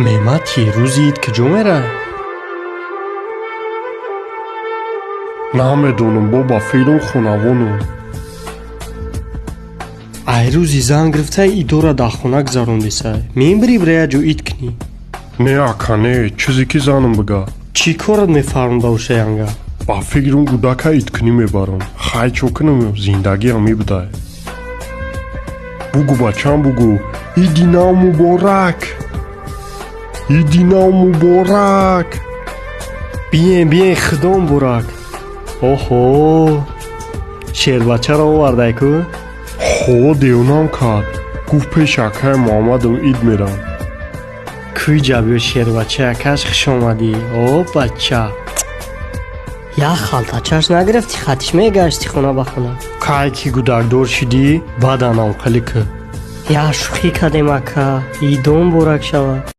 меҳмати рӯзи ид куҷо меравад? намедонам боба, феълан хонавонам. ай рӯзи зан гирифтаи идора дар хона гузарондисай, мебарӣ бирая ҷо ид кунӣ. Не ака не, чизе ки занам бига. чӣ корат мефармуда уша янга? ба фикрам кӯдака ид кунӣ мебарам. хай чо кунам, зиндагиам мебудай. бугу бачам бугу, иди нав муборак. иди нав муборак. биен худо муборак. оҳо шербачаро овардай ку? хо девнам кард. гуфт пешакаи муҳаммадам ид мерам. кӯй ҷабё шербача якаш хуш омадӣ. о бача як халтачаш нагирифтӣ, хатиш мегашти хона ба хона. кай ки гудакдор шудӣ баъдан авқалӣ ку. як шӯхӣ кардем ака, идон муборак шавад.